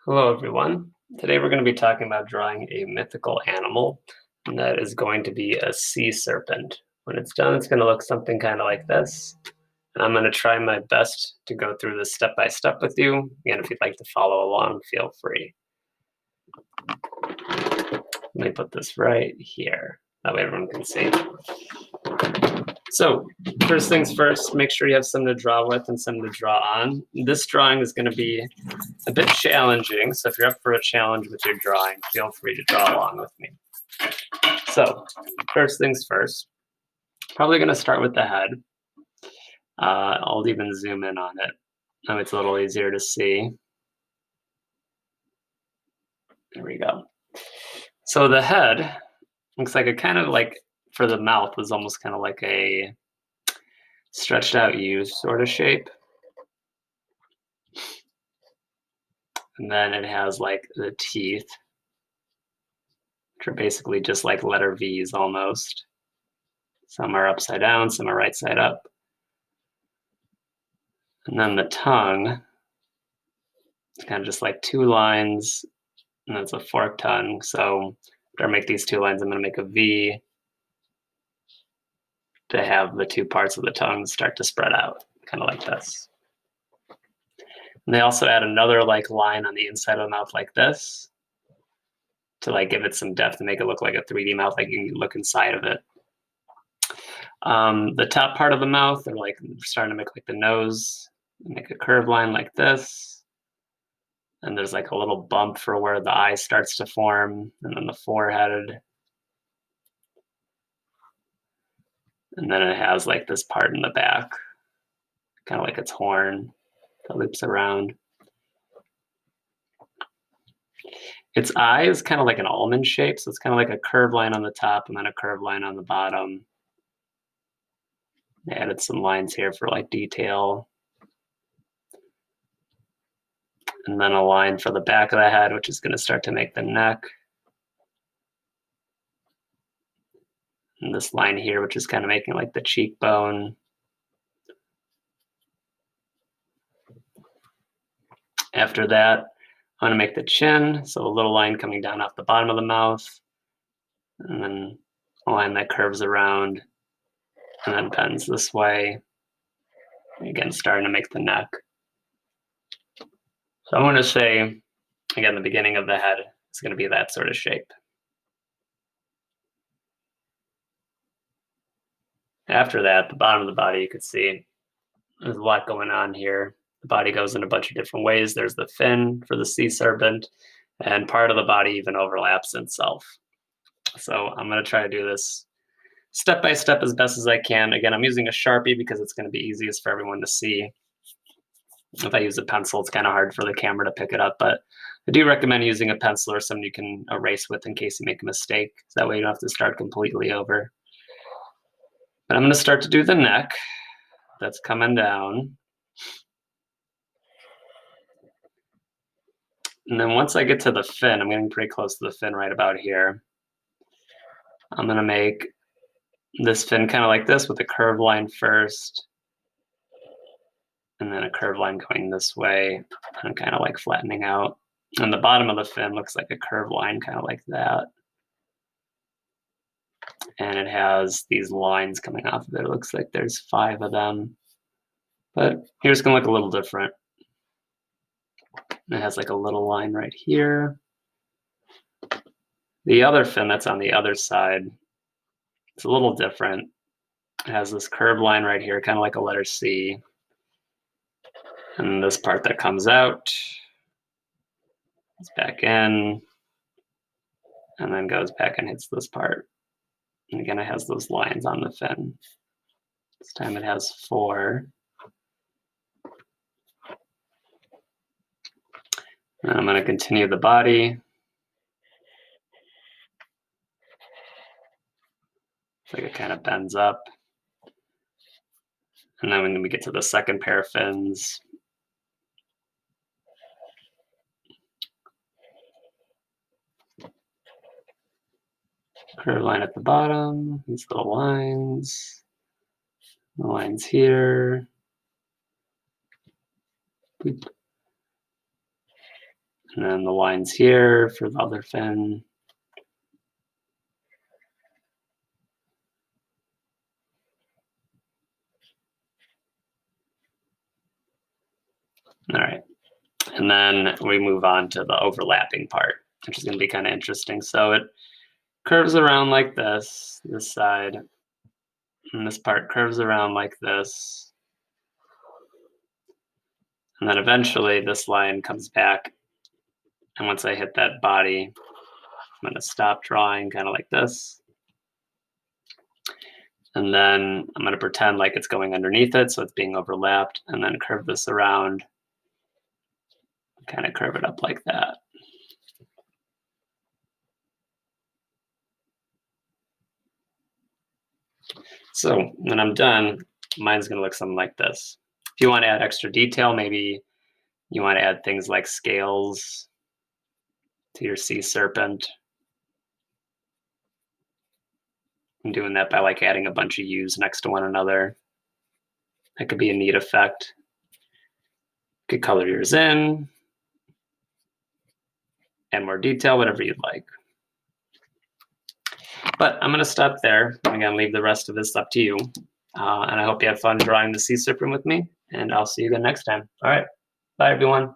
Hello, everyone. Today we're going to be talking about drawing a mythical animal, and that is going to be a sea serpent. When it's done, it's going to look something kind of like this. And I'm going to try my best to go through this step by step with you. Again, if you'd like to follow along, feel free. Let me put this right here. That way everyone can see. So, first things first, make sure you have something to draw with and something to draw on. This drawing is going to be a bit challenging, so if you're up for a challenge with your drawing, feel free to draw along with me. So, first things first, probably going to start with the head. I'll even zoom in on it. Now it's a little easier to see. There we go. So the head looks like a kind of like, for the mouth, was almost kind of like a stretched out U sort of shape. And then it has like the teeth, which are basically just like letter V's almost. Some are upside down, some are right side up. And then the tongue, it's kind of just like two lines, and that's a forked tongue. So after I make these two lines, I'm going to make a V to have the two parts of the tongue start to spread out, kind of like this. And they also add another like line on the inside of the mouth like this to like give it some depth and make it look like a 3D mouth, like you can look inside of it. The top part of the mouth, they're like starting to make like the nose, make a curved line like this. And there's like a little bump for where the eye starts to form, and then the forehead. And then it has like this part in the back, kind of like its horn that loops around. Its eye is kind of like an almond shape, so it's kind of like a curved line on the top and then a curved line on the bottom. I added some lines here for like detail. And then a line for the back of the head, which is going to start to make the neck. And this line here, which is kind of making like the cheekbone. After that, I'm going to make the chin, so a little line coming down off the bottom of the mouth, and then a line that curves around and then bends this way. Again, starting to make the neck. So I'm going to say, again, the beginning of the head is going to be that sort of shape. After that, the bottom of the body, you could see there's a lot going on here. The body goes in a bunch of different ways. There's the fin for the sea serpent, and part of the body even overlaps itself. So I'm going to try to do this step by step as best as I can. Again, I'm using a Sharpie because it's going to be easiest for everyone to see. If I use a pencil, it's kind of hard for the camera to pick it up, but I do recommend using a pencil or something you can erase with in case you make a mistake. So that way you don't have to start completely over. But I'm going to start to do the neck. That's coming down. And then once I get to the fin, I'm getting pretty close to the fin right about here. I'm going to make this fin kind of like this with a curved line first. And then a curved line going this way and kind of like flattening out. And the bottom of the fin looks like a curved line kind of like that. And it has these lines coming off of it. It looks like there's 5 of them. But here's going to look a little different. It has like a little line right here. The other fin that's on the other side, it's a little different. It has this curved line right here, kind of like a letter C. And this part that comes out is back in, and then goes back and hits this part. And again, it has those lines on the fin. This time it has 4. And I'm going to continue the body. It's like it kind of bends up. And then when we get to the second pair of fins, curved line at the bottom, these little lines, the lines here. And And then the lines here for the other fin. All right. And then we move on to the overlapping part, which is going to be kind of interesting. So it curves around like this side, and this part curves around like this. And then eventually this line comes back. And once I hit that body, I'm going to stop drawing kind of like this. And then I'm going to pretend like it's going underneath it, so it's being overlapped, and then curve this around, kind of curve it up like that. So when I'm done, mine's going to look something like this. If you want to add extra detail, maybe you want to add things like scales to your sea serpent. I'm doing that by like adding a bunch of U's next to one another. That could be a neat effect. You could color yours in, add more detail, whatever you'd like. But I'm going to stop there. I'm going to leave the rest of this up to you. And I hope you have fun drawing the sea serpent with me. And I'll see you again next time. All right. Bye, everyone.